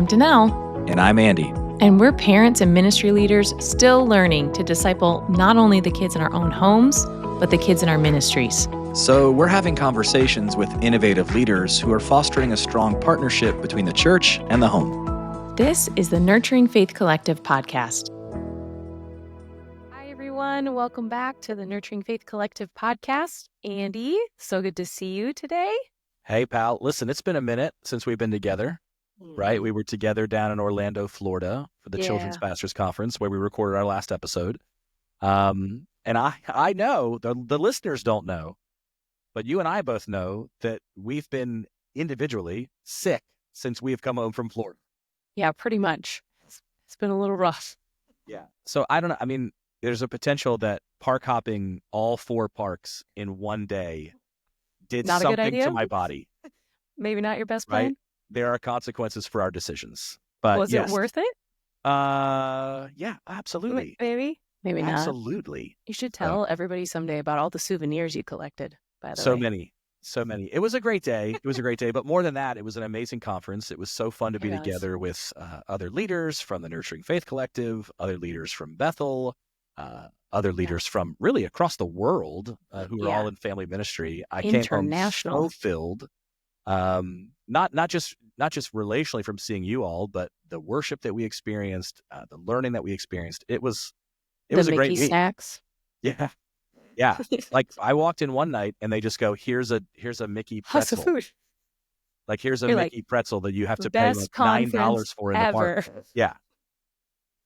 I'm Danelle. And I'm Andy. And we're parents and ministry leaders still learning to disciple not only the kids in our own homes, but the kids in our ministries. So we're having conversations with innovative leaders who are fostering a strong partnership between the church and the home. This is the Nurturing Faith Collective podcast. Hi, everyone. Welcome back to the Nurturing Faith Collective podcast. Andy, so good to see you today. Hey, pal. Listen, it's been a minute since we've been together, right? We were together down in Orlando, Florida for the Children's Pastors Conference where we recorded our last episode. And I know, the listeners don't know, but you and I both know that we've been individually sick since we've come home from Florida. Yeah, pretty much. It's been a little rough. Yeah. So I don't know. I mean, there's a potential that park hopping all 4 parks in one day did Not a good something idea? to my body. Maybe not your best plan. Right? There are consequences for our decisions. But Was yes. it worth it? Yeah, absolutely. Maybe not. Absolutely. You should tell everybody someday about all the souvenirs you collected, by the way. So many. It was a great day. But more than that, it was an amazing conference. It was so fun to be together with other leaders from the Nurturing Faith Collective, other leaders from Bethel, other leaders from really across the world who are all in family ministry. I came home so filled, not just relationally from seeing you all, but the worship that we experienced, the learning that we experienced. It was a great week. Snacks. Yeah. Like I walked in one night and they just go, here's a Mickey pretzel. Awesome food. Like here's a You're Mickey pretzel that you have to pay best like $9 for in the park. Yeah.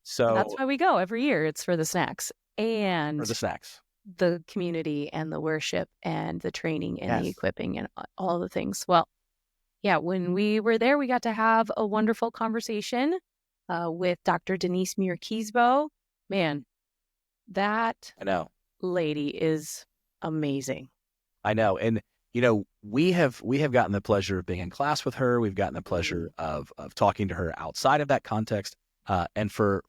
So that's why we go every year. It's for the snacks and for the snacks, the community and the worship and the training and the equipping and all the things. Well, yeah, when we were there, we got to have a wonderful conversation with Dr. Denise Muir-Keesbo. Man, that lady is amazing. I know. And, we have gotten the pleasure of being in class with her. We've gotten the pleasure of talking to her outside of that context. And for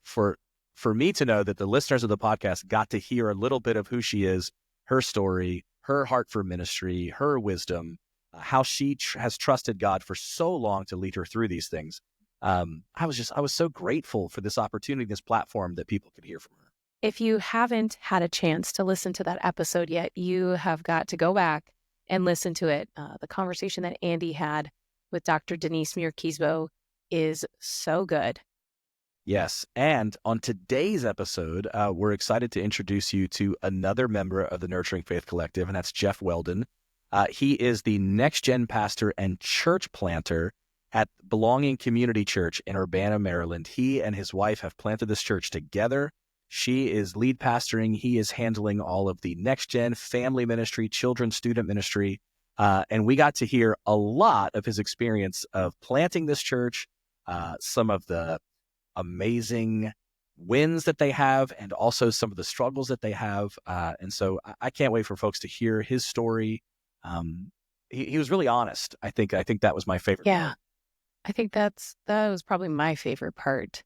me to know that the listeners of the podcast got to hear a little bit of who she is, her story, her heart for ministry, her wisdom, how she has trusted God for so long to lead her through these things. I was so grateful for this opportunity, this platform that people could hear from her. If you haven't had a chance to listen to that episode yet, you have got to go back and listen to it. The conversation that Andy had with Dr. Denise Muir-Keesbo is so good. Yes. And on today's episode, we're excited to introduce you to another member of the Nurturing Faith Collective, and that's Jeff Weldon. He is the next-gen pastor and church planter at Belonging Community Church in Urbana, Maryland. He and his wife have planted this church together. She is lead pastoring. He is handling all of the next-gen family ministry, children's student ministry. And we got to hear a lot of his experience of planting this church, some of the amazing wins that they have, and also some of the struggles that they have. And so I can't wait for folks to hear his story. He was really honest. I think that was my favorite part. I think that was probably my favorite part.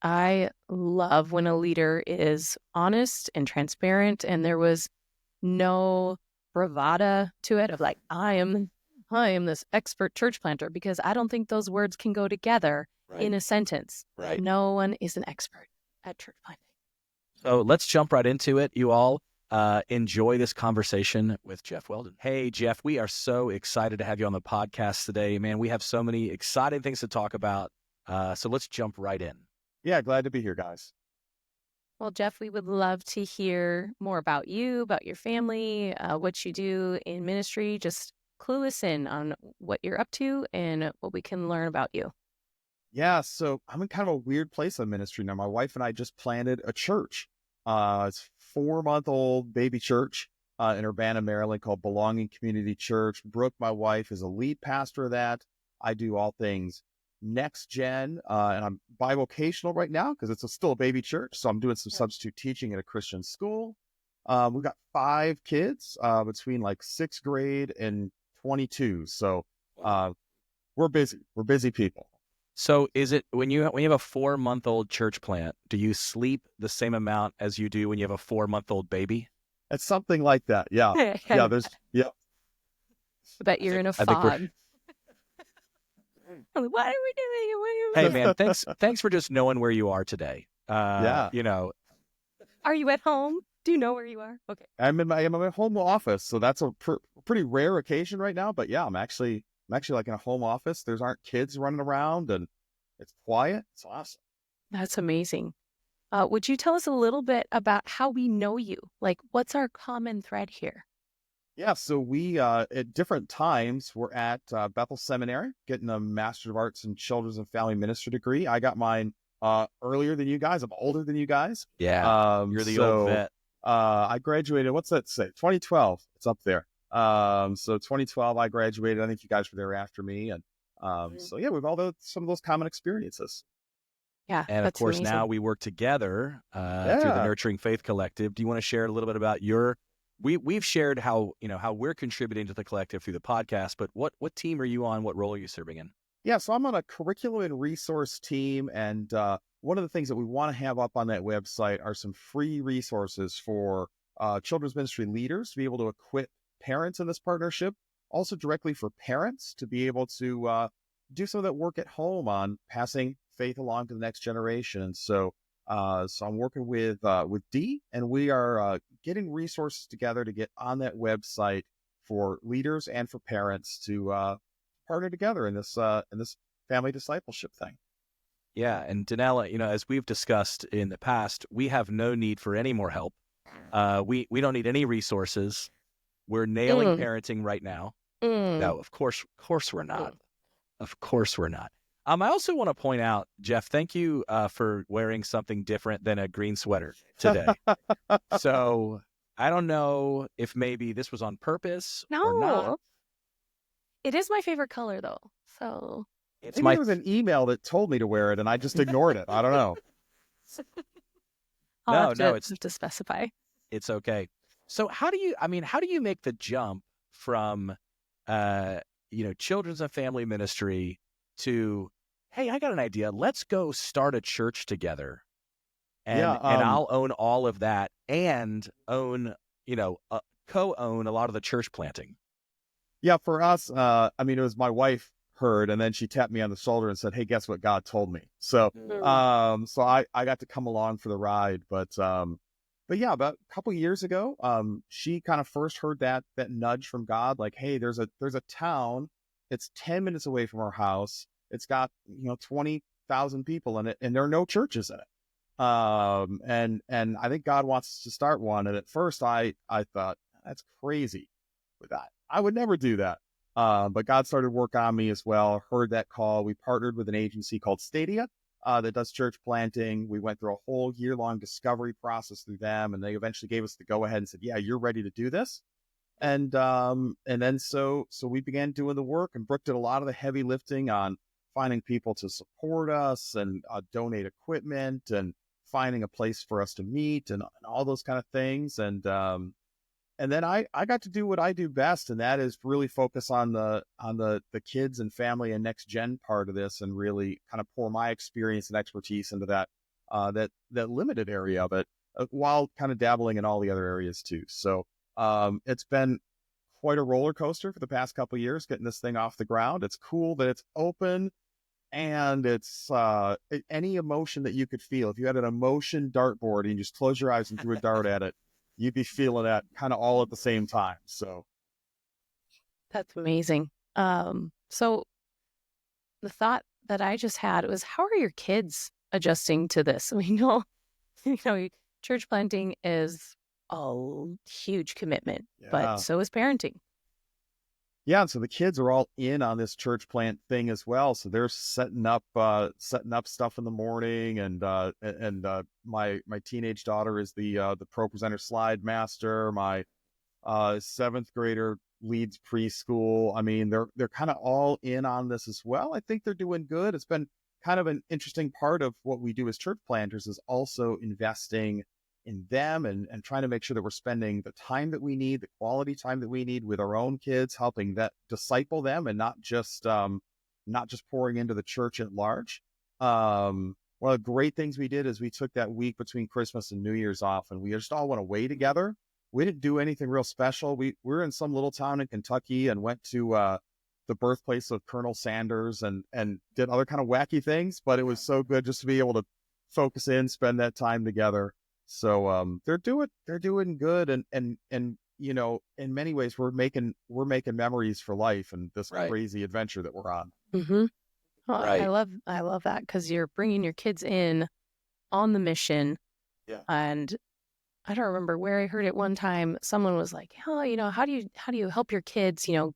I love when a leader is honest and transparent, and there was no bravado to it of like, I am this expert church planter, because I don't think those words can go together in a sentence. Right. No one is an expert at church planting. So let's jump right into it. You all enjoy this conversation with Jeff Weldon. Hey, Jeff, we are so excited to have you on the podcast today. Man, we have so many exciting things to talk about. So let's jump right in. Yeah, glad to be here, guys. Well, Jeff, we would love to hear more about you, about your family, what you do in ministry. Just clue us in on what you're up to and what we can learn about you. Yeah, so I'm in kind of a weird place in ministry now. My wife and I just planted a church. It's 4-month-old baby church in Urbana, Maryland, called Belonging Community Church. Brooke, my wife, is a lead pastor of that. I do all things next gen, and I'm bivocational right now because it's still a baby church. So I'm doing some substitute teaching at a Christian school. We've got 5 kids between like 6th grade and 22. So we're busy. We're busy people. So is it when you have a 4-month-old church plant, do you sleep the same amount as you do when you have a 4-month-old baby? It's something like that. Yeah. I bet you're in a fog. What are we doing? What are we Hey, doing? man, thanks for just knowing where you are today. Yeah. Are you at home? Do you know where you are? Okay. I'm in my home office, so that's a pretty rare occasion right now. But yeah, I'm actually like in a home office. There's aren't kids running around, and it's quiet. It's awesome. That's amazing. Would you tell us a little bit about how we know you? Like, what's our common thread here? Yeah, so we at different times we're at Bethel Seminary getting a Master of Arts in Children's and Family Ministry degree. I got mine earlier than you guys. I'm older than you guys. Yeah, you're the old So vet. I graduated. What's that say? 2012. It's up there. So 2012 I graduated. I think you guys were there after me, and so yeah, we've all some of those common experiences. Yeah, And of that's course, amazing. now we work together through the Yeah. Nurturing Faith Collective. Do you want to share a little bit about we've shared how we're contributing to the collective through the podcast, but what team are you on? What role are you serving in? Yeah, so I'm on a curriculum and resource team, and one of the things that we want to have up on that website are some free resources for children's ministry leaders to be able to equip parents in this partnership, also directly for parents to be able to do some of that work at home on passing faith along to the next generation. And so I'm working with Dee, and we are getting resources together to get on that website for leaders and for parents to partner together in this family discipleship thing. Yeah, and Danella, as we've discussed in the past, we have no need for any more help. We don't need any resources. We're nailing parenting right now. No, of course we're not. Of course we're not. I also want to point out, Jeff, thank you for wearing something different than a green sweater today. So I don't know if maybe this was on purpose or not. No, it is my favorite color though. So It's Maybe there was an email that told me to wear it, and I just ignored it. I don't know. I'll No, have to specify. it's okay. So how do you make the jump from children's and family ministry to, hey, I got an idea. Let's go start a church together. And I'll own all of that and own, co-own a lot of the church planting. Yeah, for us, it was my wife heard, and then she tapped me on the shoulder and said, "Hey, guess what God told me?" So, so I got to come along for the ride, but yeah, about a couple of years ago, she kind of first heard that nudge from God, like, "Hey, there's a town, it's 10 minutes away from our house. It's got 20,000 people in it, and there are no churches in it." And I think God wants us to start one. And at first, I thought that's crazy with that. I would never do that. But God started work on me as well. Heard that call. We partnered with an agency called Stadia that does church planting. We went through a whole year-long discovery process through them, and they eventually gave us the go-ahead and said, "Yeah, you're ready to do this." And then so we began doing the work, and Brooke did a lot of the heavy lifting on finding people to support us and donate equipment and finding a place for us to meet and all those kind of things. And then I got to do what I do best, and that is really focus on the kids and family and next gen part of this, and really kind of pour my experience and expertise into that limited area of it, while kind of dabbling in all the other areas too. So it's been quite a roller coaster for the past couple of years getting this thing off the ground. It's cool that it's open, and it's any emotion that you could feel. If you had an emotion dartboard and you just close your eyes and threw a dart at it, you'd be feeling that kind of all at the same time. So That's amazing. So the thought that I just had was, how are your kids adjusting to this? We know, church planting is a huge commitment, but so is parenting. Yeah, and so the kids are all in on this church plant thing as well. So they're setting up stuff in the morning, and my teenage daughter is the pro presenter slide master. My 7th grader leads preschool. I mean, they're kind of all in on this as well. I think they're doing good. It's been kind of an interesting part of what we do as church planters is also investing in them and trying to make sure that we're spending the time that we need, the quality time that we need with our own kids, helping that disciple them, and not just pouring into the church at large. One of the great things we did is we took that week between Christmas and New Year's off, and we just all went away together. We didn't do anything real special. We were in some little town in Kentucky and went to the birthplace of Colonel Sanders and did other kind of wacky things, but it was so good just to be able to focus in, spend that time together. So they're doing good, and you know, in many ways we're making memories for life and this Right. crazy adventure that we're on. Mm-hmm. Well, Right. I love that because you're bringing your kids in on the mission. Yeah. And I don't remember where I heard it one time. Someone was like, "Oh, you know, how do you help your kids, you know,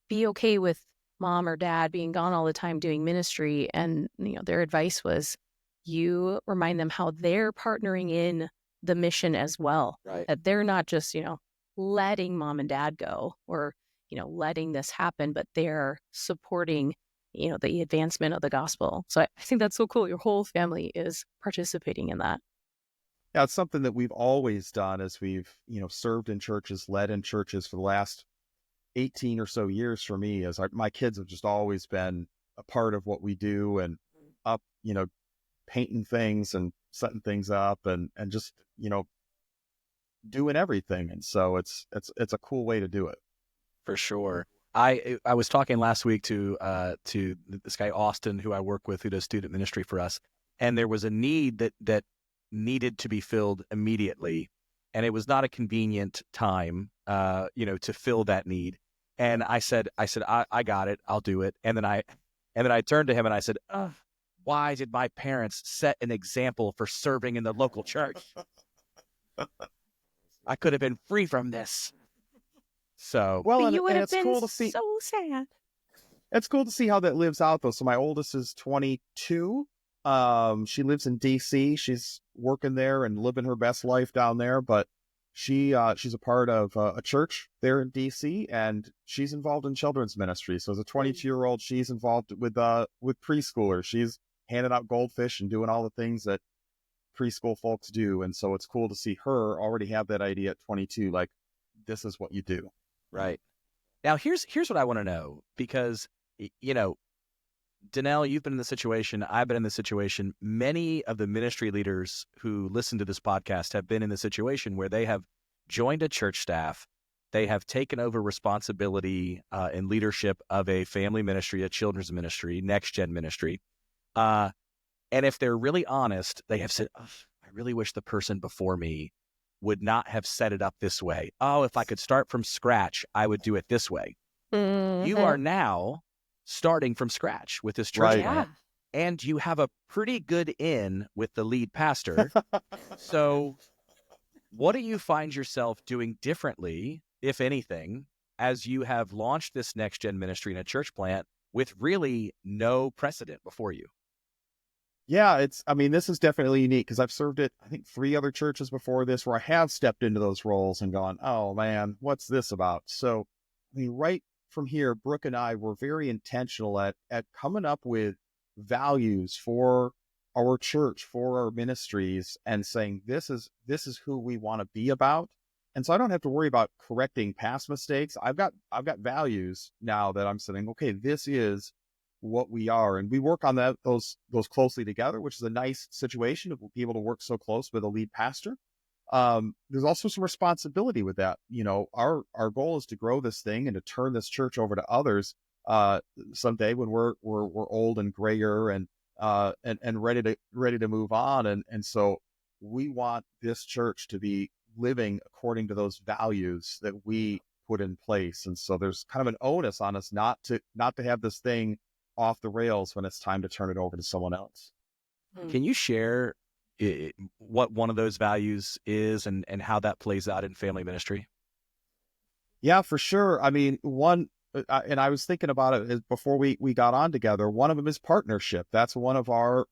be okay with mom or dad being gone all the time doing ministry?" And you know, their advice was, you remind them how they're partnering in the mission as well. Right. That they're not just, you know, letting mom and dad go or, you know, letting this happen, but they're supporting, you know, the advancement of the gospel. So I think that's so cool. Your whole family is participating in that. Yeah, it's something that we've always done as we've, you know, served in churches, led in churches for the last 18 or so years for me, as my kids have just always been a part of what we do and up, you know, painting things and setting things up and just, you know, doing everything. And so it's a cool way to do it. For sure. I was talking last week to this guy Austin, who I work with, who does student ministry for us, and there was a need that needed to be filled immediately, and it was not a convenient time, you know, to fill that need. And I said, I got it, I'll do it. And then I turned to him and I said, why did my parents set an example for serving in the local church? I could have been free from this. So Well, But you would and have it's been cool to see. so sad. It's cool to see how that lives out, though. So my oldest is 22. She lives in DC. She's working there and living her best life down there. But she's a part of a church there in DC, and she's involved in children's ministry. So as a 22-year-old, she's involved with preschoolers. She's handing out goldfish and doing all the things that preschool folks do. And so it's cool to see her already have that idea at 22. Like, this is what you do. right. Now, here's what I want to know, because, you know, Danelle, you've been in the situation. I've been in the situation. Many of the ministry leaders who listen to this podcast have been in the situation where they have joined a church staff. They have taken over responsibility and leadership of a family ministry, a children's ministry, next gen ministry. And if they're really honest, they have said, I really wish the person before me would not have set it up this way. Oh, if I could start from scratch, I would do it this way. You are now starting from scratch with this church Right. plant, and you have a pretty good in with the lead pastor. So what do you find yourself doing differently, if anything, as you have launched this next gen ministry in a church plant with really no precedent before you? Yeah, this is definitely unique because I've served at, I think, 3 other churches before this where I have stepped into those roles and gone, oh man, what's this about? So, right from here, Brooke and I were very intentional at coming up with values for our church, for our ministries, and saying, this is who we want to be about. And so I don't have to worry about correcting past mistakes. I've got values now that I'm saying, okay, this is what we are, and we work on those closely together, which is a nice situation to be able to work so close with a lead pastor. There's also some responsibility with that. You know, our goal is to grow this thing and to turn this church over to others someday when we're old and grayer and ready to move on. And so we want this church to be living according to those values that we put in place. And so there's kind of an onus on us not to have this thing off the rails when it's time to turn it over to someone else. Can you share what one of those values is and how that plays out in family ministry? Yeah, for sure. One, and I was thinking about it before we got on together. One of them is partnership. That's one of our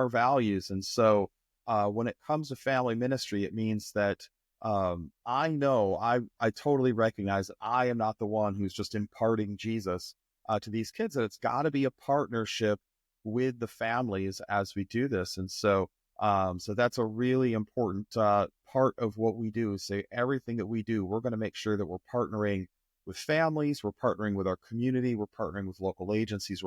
values. And so when it comes to family ministry, it means that I know I totally recognize that I am not the one who's just imparting Jesus to these kids, that it's got to be a partnership with the families as we do this. And so that's a really important part of what we do. Say everything that we do, we're going to make sure that we're partnering with families, we're partnering with our community, we're partnering with local agencies.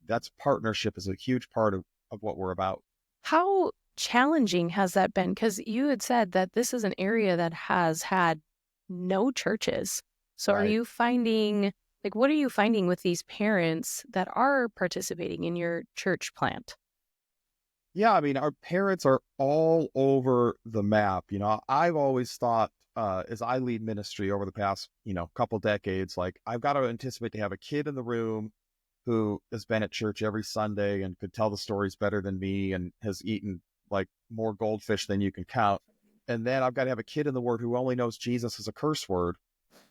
That's partnership is a huge part of what we're about. How challenging has that been? Because you had said that this is an area that has had no churches. So are Right. you finding Like, what are you finding with these parents that are participating in your church plant? Yeah, I mean, our parents are all over the map. I've always thought, as I lead ministry over the past, couple decades, like I've got to anticipate to have a kid in the room who has been at church every Sunday and could tell the stories better than me and has eaten like more goldfish than you can count. And then I've got to have a kid in the word who only knows Jesus as a curse word.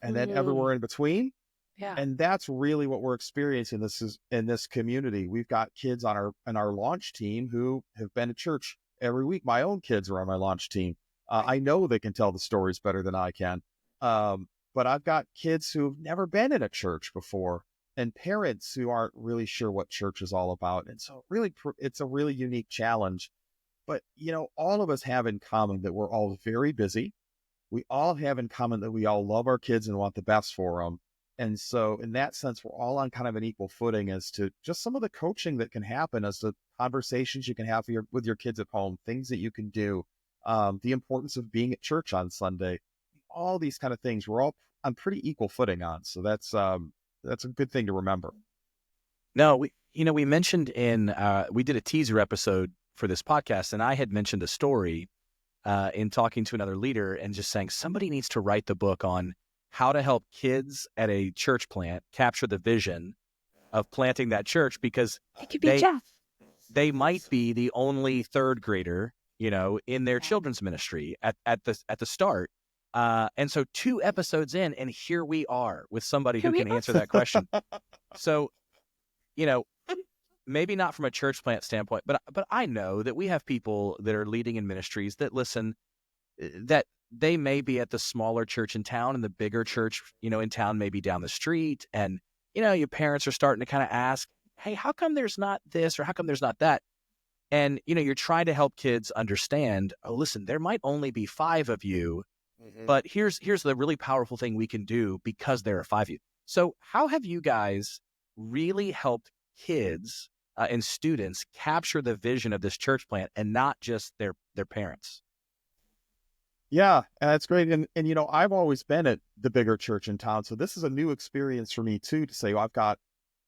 And then everywhere in between. Yeah. And that's really what we're experiencing. This is in this community. We've got kids on our launch team who have been to church every week. My own kids are on my launch team. I know they can tell the stories better than I can. But I've got kids who've never been in a church before, and parents who aren't really sure what church is all about. And so really, it's a really unique challenge. But, all of us have in common that we're all very busy. We all have in common that we all love our kids and want the best for them. And so in that sense, we're all on kind of an equal footing as to just some of the coaching that can happen, as to conversations you can have with your kids at home, things that you can do, the importance of being at church on Sunday, all these kind of things we're all on pretty equal footing on. So that's a good thing to remember. No, we mentioned we did a teaser episode for this podcast, and I had mentioned a story in talking to another leader and just saying somebody needs to write the book on how to help kids at a church plant capture the vision of planting that church, because It could be Jeff. they might be the only third grader, in their children's ministry at the start. And so 2 episodes in, and here we are with somebody who can answer that question. So, maybe not from a church plant standpoint, but I know that we have people that are leading in ministries that listen, that they may be at the smaller church in town, and the bigger church, in town may be down the street. And, your parents are starting to kind of ask, hey, how come there's not this, or how come there's not that? And, you're trying to help kids understand, oh, listen, there might only be 5 of you, but here's the really powerful thing we can do because there are 5 of you. So how have you guys really helped kids and students capture the vision of this church plant, and not just their parents? Yeah, that's great. And I've always been at the bigger church in town. So this is a new experience for me too, to say, well, I've got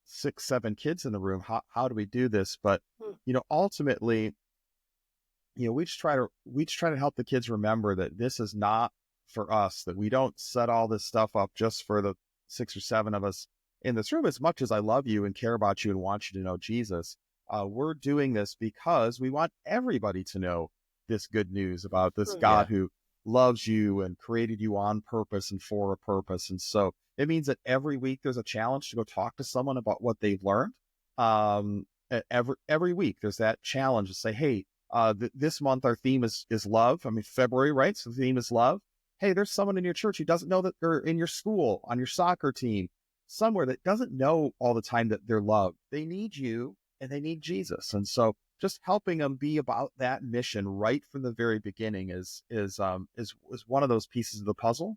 6, 7 kids in the room. How do we do this? But, ultimately, we just try to help the kids remember that this is not for us, that we don't set all this stuff up just for the 6 or 7 of us in this room. As much as I love you and care about you and want you to know Jesus, we're doing this because we want everybody to know this good news about this God who loves you and created you on purpose and for a purpose. And so it means that every week there's a challenge to go talk to someone about what they've learned. Every week there's that challenge to say, hey, this month our theme is love. I mean, February, right? So the theme is love. Hey, there's someone in your church who doesn't know that, or in your school, on your soccer team, somewhere, that doesn't know all the time that they're loved. They need you and they need Jesus. And so just helping them be about that mission right from the very beginning is one of those pieces of the puzzle.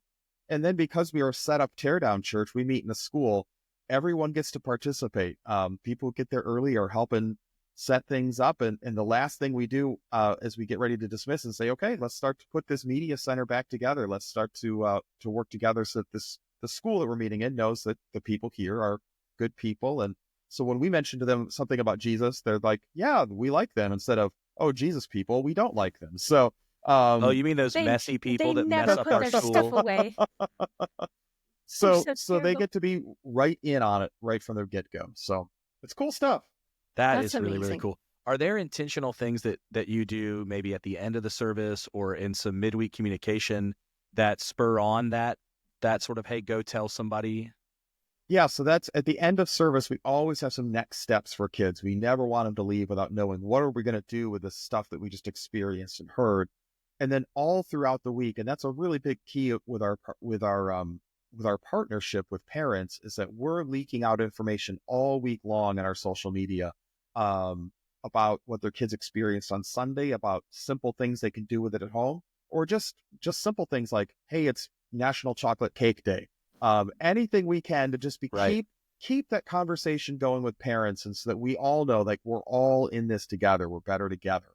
And then because we are a set up teardown church, we meet in a school. Everyone gets to participate. People who get there early are helping set things up. And the last thing we do as we get ready to dismiss and say, okay, let's start to put this media center back together. Let's start to work together so that the school that we're meeting in knows that the people here are good people. And so when we mention to them something about Jesus, they're like, yeah, we like them, instead of, oh, Jesus people, we don't like them. So, oh, you mean those messy people that mess up our school? Stuff away. So they get to be right in on it right from the get-go. So it's cool stuff. That's really, really cool. Are there intentional things that you do maybe at the end of the service or in some midweek communication that spur on that sort of, hey, go tell somebody? Yeah, so that's at the end of service. We always have some next steps for kids. We never want them to leave without knowing, what are we going to do with this stuff that we just experienced and heard. And then all throughout the week, and that's a really big key with our partnership with parents, is that we're leaking out information all week long on our social media about what their kids experienced on Sunday, about simple things they can do with it at home, or just simple things like, hey, it's National Chocolate Cake Day. Anything we can to just keep that conversation going with parents, and so that we all know, like, we're all in this together. We're better together,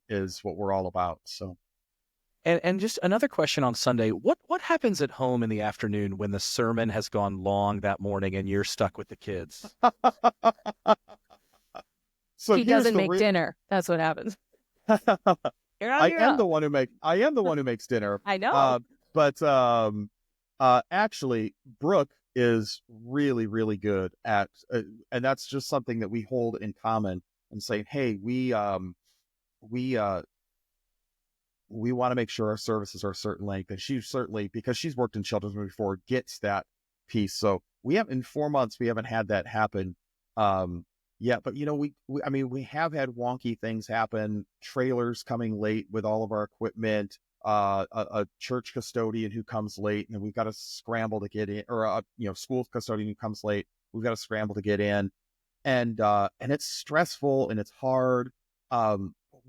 is what we're all about. So, And just another question on Sunday, what happens at home in the afternoon when the sermon has gone long that morning and you're stuck with the kids? So He here's doesn't the make dinner. That's what happens. You're not I here. am the one who makes dinner. I know. Uh, but actually, Brooke is really, really good at, and that's just something that we hold in common and saying, hey, we want to make sure our services are a certain length, and she certainly, because she's worked in children's before, gets that piece. So we have in 4 months we haven't had that happen yet, but I mean, we have had wonky things happen, trailers coming late with all of our equipment, a church custodian who comes late, and we've got to scramble to get in, or a school custodian who comes late, we've got to scramble to get in, and it's stressful and it's hard.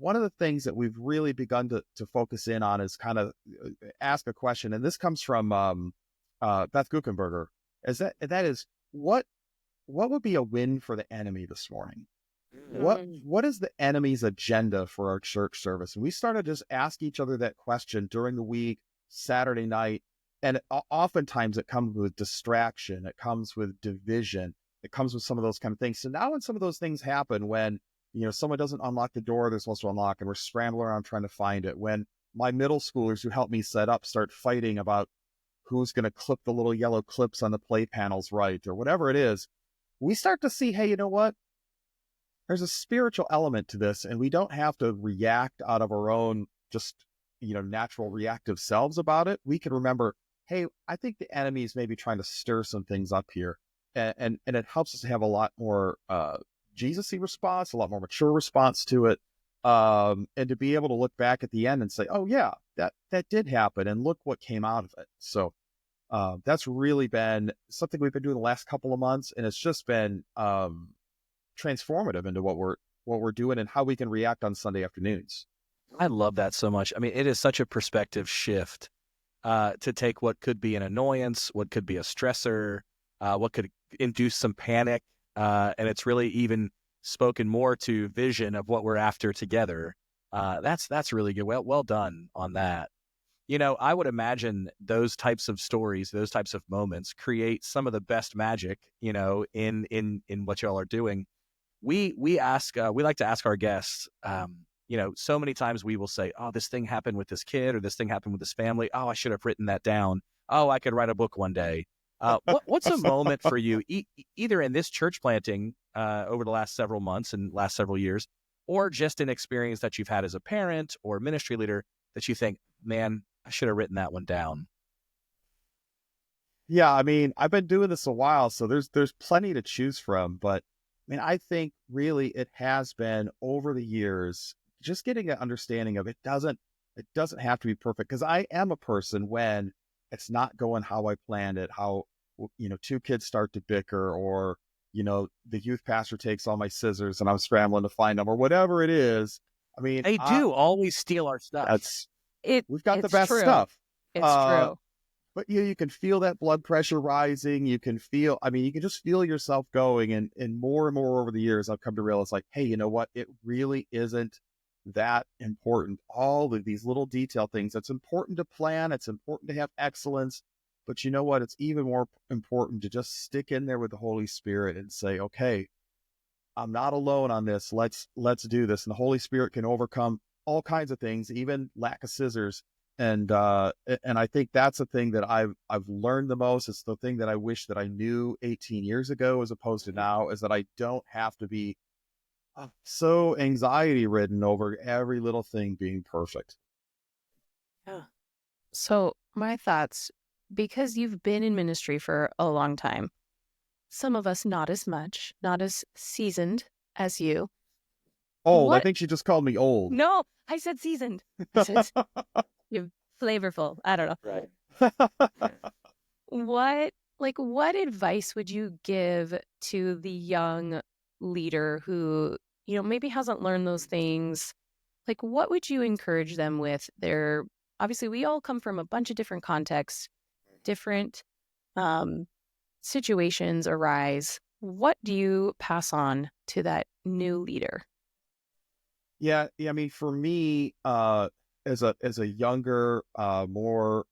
One of the things that we've really begun to focus in on is kind of ask a question, and this comes from Beth Guckenberger, that is what would be a win for the enemy this morning? What is the enemy's agenda for our church service? And we started to just ask each other that question during the week, Saturday night, and oftentimes it comes with distraction, it comes with division, it comes with some of those kind of things. So now when some of those things happen, when someone doesn't unlock the door they're supposed to unlock, and we're scrambling around trying to find it, when my middle schoolers who helped me set up start fighting about who's going to clip the little yellow clips on the play panels right, or whatever it is, we start to see, hey, you know what? There's a spiritual element to this, and we don't have to react out of our own just, natural reactive selves about it. We can remember, hey, I think the enemy is maybe trying to stir some things up here. And it helps us to have a lot more Jesus-y response, a lot more mature response to it. And to be able to look back at the end and say, oh yeah, that did happen, and look what came out of it. So that's really been something we've been doing the last couple of months, and it's just been transformative into what we're doing and how we can react on Sunday afternoons. I love that so much. I mean, it is such a perspective shift to take what could be an annoyance, what could be a stressor, what could induce some panic, and it's really even spoken more to vision of what we're after together. That's really good. Well done on that. I would imagine those types of stories, those types of moments create some of the best magic, in what y'all are doing. We like to ask our guests, so many times we will say, oh, this thing happened with this kid, or this thing happened with this family. Oh, I should have written that down. Oh, I could write a book one day. What's a moment for you, either in this church planting over the last several months and last several years, or just an experience that you've had as a parent or ministry leader that you think, man, I should have written that one down? Yeah, I mean, I've been doing this a while, so there's plenty to choose from. But I mean, I think really it has been over the years just getting an understanding of it doesn't have to be perfect, because I am a person when it's not going how I planned it, how two kids start to bicker, or the youth pastor takes all my scissors and I'm scrambling to find them, or whatever it is. I mean, They do always steal our stuff. We've got the It's best true. stuff. It's true. But you can feel that blood pressure rising. You can just feel yourself going. And more over the years, I've come to realize, like, hey, you know what? It really isn't that important. All of these little detail things, it's important to plan. It's important to have excellence. But you know what? It's even more important to just stick in there with the Holy Spirit and say, okay, I'm not alone on this. Let's do this. And the Holy Spirit can overcome all kinds of things, even lack of scissors. And I think that's the thing that I've learned the most. It's the thing that I wish that I knew 18 years ago as opposed to now, is that I don't have to be so anxiety ridden over every little thing being perfect. Yeah. So my thoughts, because you've been in ministry for a long time, some of us not as much, not as seasoned as you. Old. I What? think she just called me old. No, I said seasoned. I said you're flavorful. I don't know. Right. What advice would you give to the young leader who, maybe hasn't learned those things? Like, what would you encourage them with? Obviously, we all come from a bunch of different contexts, different situations arise. What do you pass on to that new leader? Yeah. I mean, for me, as a younger, more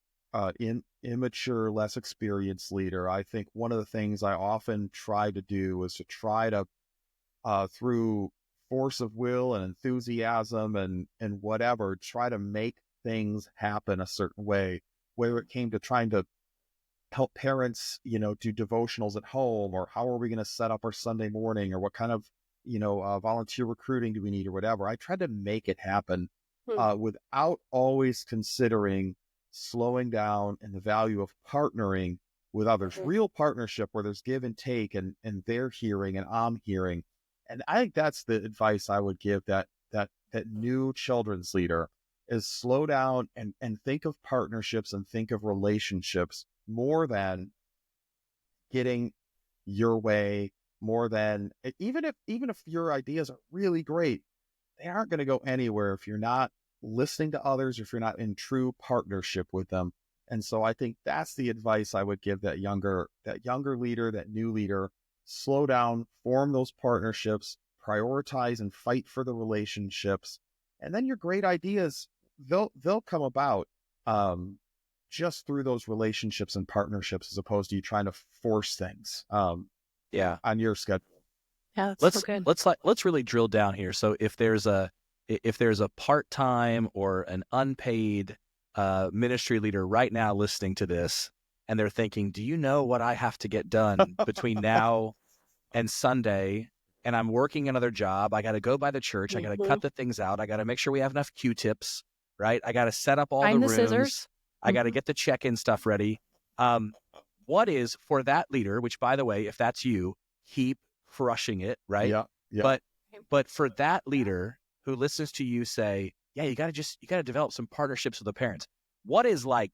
immature, less experienced leader, I think one of the things I often try to do is to try to, through force of will and enthusiasm and whatever, try to make things happen a certain way. Whether it came to trying to help parents, do devotionals at home, or how are we going to set up our Sunday morning, or what kind of, volunteer recruiting do we need, or whatever. I tried to make it happen, without always considering slowing down and the value of partnering with others, real partnership where there's give and take, and they're hearing and I'm hearing. And I think that's the advice I would give that new children's leader is slow down and think of partnerships and think of relationships more than getting your way, more than even if your ideas are really great, they aren't going to go anywhere if you're not listening to others, if you're not in true partnership with them. And so I think that's the advice I would give that younger leader, that new leader. Slow down, form those partnerships, prioritize and fight for the relationships, and then your great ideas, they'll come about, just through those relationships and partnerships, as opposed to you trying to force things, Yeah. on your schedule. Yeah, that's so good. Let's really drill down here. So if there's a part-time or an unpaid ministry leader right now listening to this, and they're thinking, do you know what I have to get done between now and Sunday? And I'm working another job. I got to go by the church. I got to cut the things out. I got to make sure we have enough Q-tips, right? I got to set up all Find the the rooms. scissors. I got to get the check-in stuff ready. What is, for that leader, which, by the way, if that's you, keep crushing it, right? Yeah. Yeah. But for that leader who listens to you say, yeah, you got to develop some partnerships with the parents. What is, like,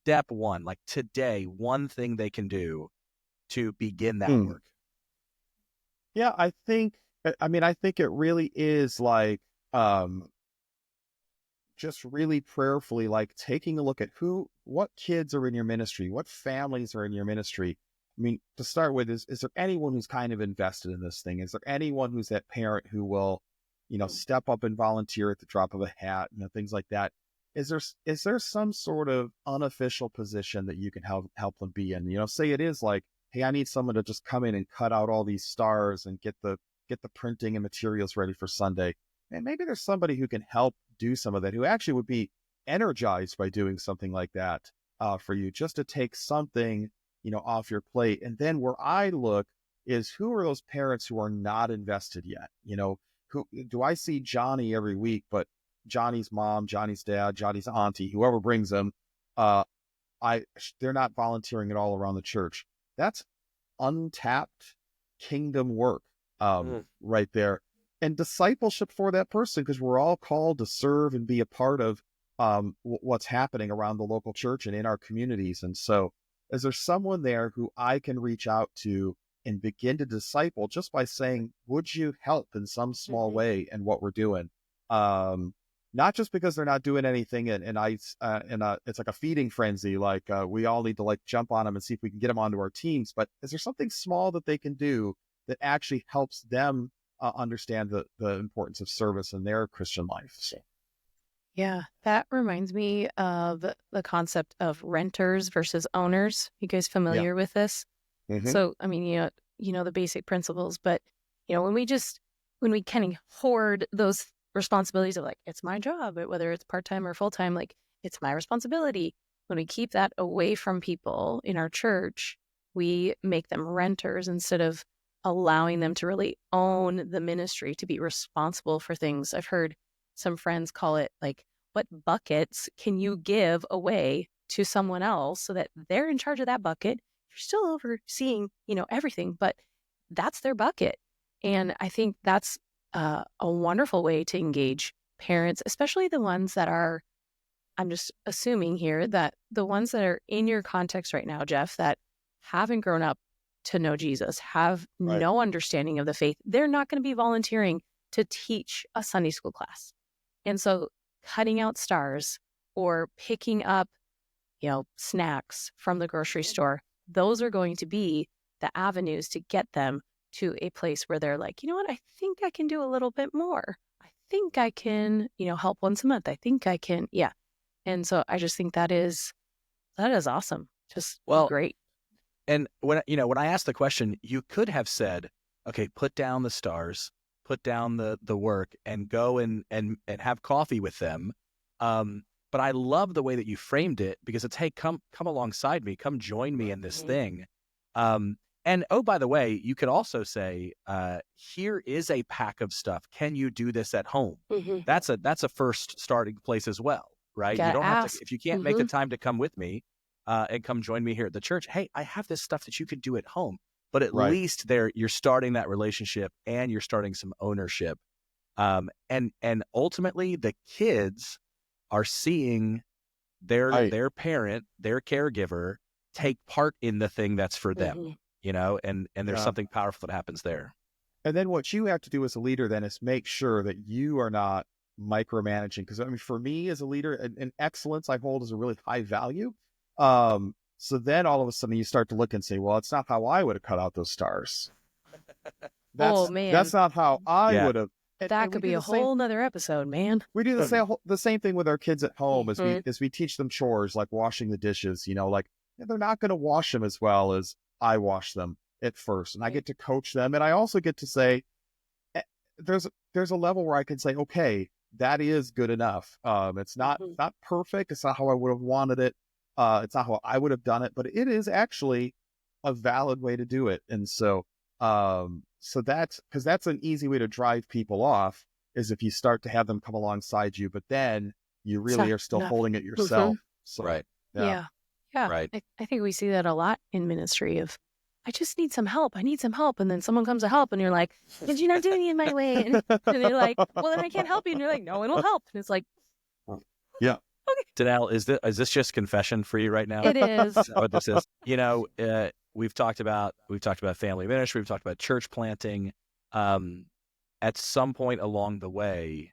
step one, like today, one thing they can do to begin that work? Yeah, I think it really is like, just really prayerfully, like taking a look at what kids are in your ministry, what families are in your ministry. I mean, to start with, is there anyone who's kind of invested in this thing? Is there anyone who's that parent who will, step up and volunteer at the drop of a hat, things like that? Is there some sort of unofficial position that you can help them be in? Say it is like, hey, I need someone to just come in and cut out all these stars and get the printing and materials ready for Sunday. And maybe there's somebody who can help do some of that, who actually would be energized by doing something like that, for you, just to take something, off your plate. And then where I look is, who are those parents who are not invested yet? Who do I see? Johnny every week, but Johnny's mom, Johnny's dad, Johnny's auntie, whoever brings them, they're not volunteering at all around the church. That's untapped kingdom work, right there. And discipleship for that person, because we're all called to serve and be a part of, what's happening around the local church and in our communities. And so, is there someone there who I can reach out to and begin to disciple just by saying, would you help in some small way in what we're doing? Not just because they're not doing anything, and it's like a feeding frenzy, like, we all need to, like, jump on them and see if we can get them onto our teams. But is there something small that they can do that actually helps them understand the importance of service in their Christian life? So. Yeah, that reminds me of the concept of renters versus owners. You guys familiar with this? So, I mean, you know the basic principles, but when we kind of hoard those responsibilities of, like, it's my job, whether it's part-time or full-time, like, it's my responsibility. When we keep that away from people in our church, we make them renters instead of allowing them to really own the ministry, to be responsible for things. I've heard some friends call it, like, what buckets can you give away to someone else so that they're in charge of that bucket? You're still overseeing, everything, but that's their bucket. And I think that's a wonderful way to engage parents, especially the ones that are, I'm just assuming here, that the ones that are in your context right now, Jeff, that haven't grown up to know Jesus, have no understanding of the faith. They're not going to be volunteering to teach a Sunday school class. And so cutting out stars or picking up, snacks from the grocery store, those are going to be the avenues to get them to a place where they're like, you know what, I think I can do a little bit more. I think I can, help once a month. I think I can. Yeah. And so I just think that is awesome. Just Well, great. and when I asked the question, you could have said, okay, put down the stars, put down the work, and go and have coffee with them. But I love the way that you framed it, because it's, hey, come alongside me, come join me in this thing. And oh, by the way, you could also say, here is a pack of stuff. Can you do this at home? That's a first starting place as well, right? You Gotta don't have to, ask. if you can't make the time to come with me, and come join me here at the church. Hey, I have this stuff that you can do at home. But at Right. least there, you're starting that relationship and you're starting some ownership. And ultimately, the kids are seeing Right. their parent, their caregiver, take part in the thing that's for them. And there's Yeah. something powerful that happens there. And then what you have to do as a leader then is make sure that you are not micromanaging. Because I mean, for me as a leader, and excellence I hold as a really high value. So then all of a sudden you start to look and say, well, it's not how I would have cut out those stars. Oh That's man, not how I Yeah. would have. that And could we be do a the same. whole nother episode, man. We do the same thing with our kids at home as Mhm. we teach them chores like washing the dishes. Like they're not going to wash them as well as I wash them at first, and I get to coach them, and I also get to say, eh, there's a level where I can say, okay, that is good enough. It's not perfect. It's not how I would have wanted it. It's not how I would have done it, but it is actually a valid way to do it. And so that's because that's an easy way to drive people off, is if you start to have them come alongside you, but then you It's really not are still enough. holding it yourself. So Right. yeah, Yeah. Right. I think we see that a lot in ministry of, I just need some help. I need some help. And then someone comes to help and you're like, did you not do any in my way? And they're like, well, then I can't help you. And you're like, no one will help. And it's like, yeah, Danelle, is this just confession for you right now? it is. Is that what this is? We've talked about family ministry, we've talked about church planting. At some point along the way,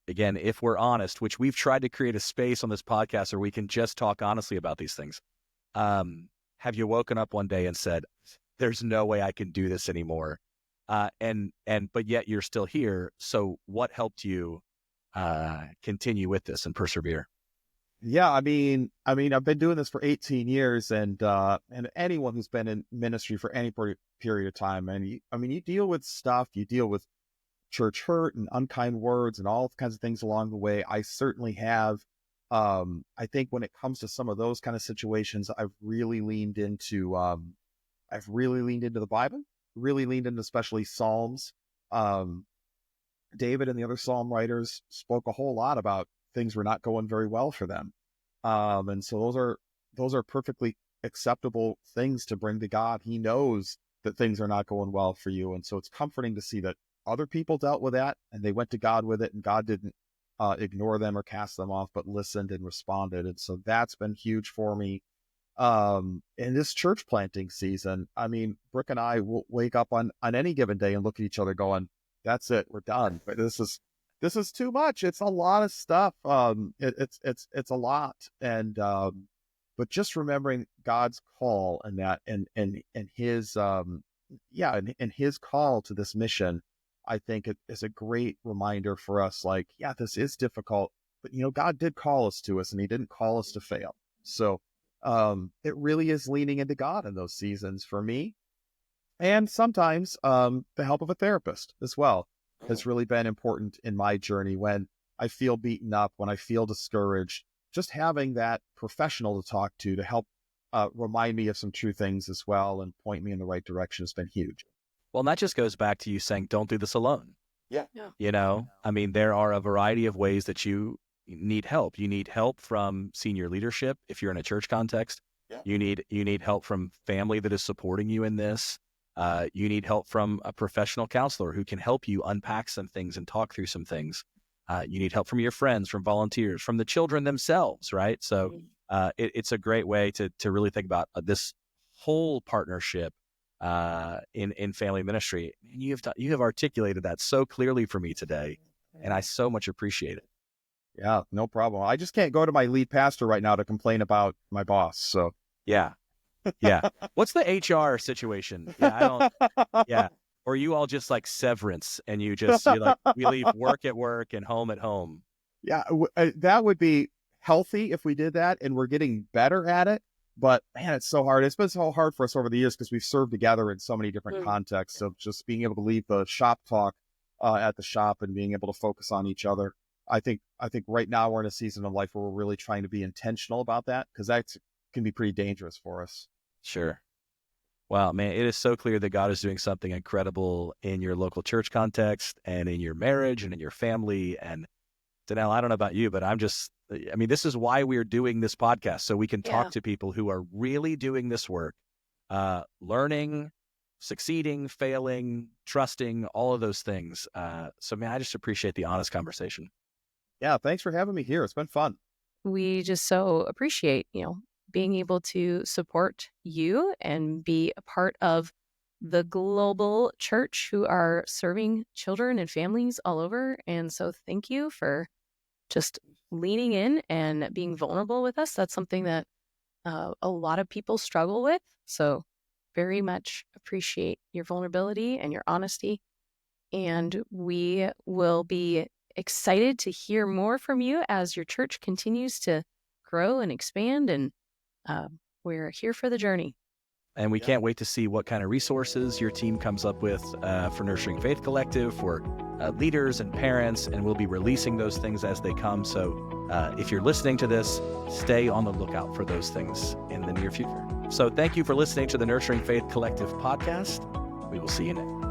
again, if we're honest, which we've tried to create a space on this podcast where we can just talk honestly about these things. Have you woken up one day and said, "There's no way I can do this anymore," but yet you're still here? So, what helped you continue with this and persevere? yeah. I mean, I've been doing this for 18 years, and anyone who's been in ministry for any period of time, and you deal with stuff, you deal with church hurt and unkind words and all kinds of things along the way. I certainly have. I think when it comes to some of those kind of situations, I've really leaned into the Bible, really leaned into especially Psalms. David and the other Psalm writers spoke a whole lot about things were not going very well for them. And so those are perfectly acceptable things to bring to God. He knows that things are not going well for you. And so it's comforting to see that other people dealt with that and they went to God with it, and God didn't ignore them or cast them off, but listened and responded. And so that's been huge for me. In this church planting season, I mean, Brooke and I will wake up on any given day and look at each other going, that's it, we're done. But this is too much. It's a lot of stuff. It's a lot. And but just remembering God's call and that and his and his call to this mission, I think it is a great reminder for us. Like, yeah, this is difficult, but God did call us to us, and He didn't call us to fail. So it really is leaning into God in those seasons for me. And sometimes the help of a therapist as well has really been important in my journey. When I feel beaten up, when I feel discouraged, just having that professional to talk to help remind me of some true things as well and point me in the right direction has been huge. Well, and that just goes back to you saying, don't do this alone. Yeah. I mean, there are a variety of ways that you need help. You need help from senior leadership if you're in a church context. Yeah. You need help from family that is supporting you in this. You need help from a professional counselor who can help you unpack some things and talk through some things. You need help from your friends, from volunteers, from the children themselves, right? So it's a great way to really think about this whole partnership in family ministry. And you have articulated that so clearly for me today, and I so much appreciate it. Yeah, no problem. I just can't go to my lead pastor right now to complain about my boss. So Yeah. What's the HR situation? Yeah, I don't. Yeah. Or you all just like severance and you're like, we leave work at work and home at home. Yeah, that would be healthy if we did that, and we're getting better at it. But man, it's so hard. It's been so hard for us over the years because we've served together in so many different contexts of just being able to leave the shop talk at the shop and being able to focus on each other. I think right now we're in a season of life where we're really trying to be intentional about that, because that can be pretty dangerous for us. Sure. Wow, man, it is so clear that God is doing something incredible in your local church context and in your marriage and in your family. And Danelle, I don't know about you, but this is why we're doing this podcast, so we can talk to people who are really doing this work, learning, succeeding, failing, trusting, all of those things. So, man, I just appreciate the honest conversation. Yeah, thanks for having me here. It's been fun. We just so appreciate, being able to support you and be a part of the global church who are serving children and families all over. And so thank you for just leaning in and being vulnerable with us. That's something that a lot of people struggle with. So very much appreciate your vulnerability and your honesty. And we will be excited to hear more from you as your church continues to grow and expand. And we're here for the journey. And we can't wait to see what kind of resources your team comes up with for Nurturing Faith Collective, for leaders and parents, and we'll be releasing those things as they come. So if you're listening to this, stay on the lookout for those things in the near future. So thank you for listening to the Nurturing Faith Collective podcast. We will see you next.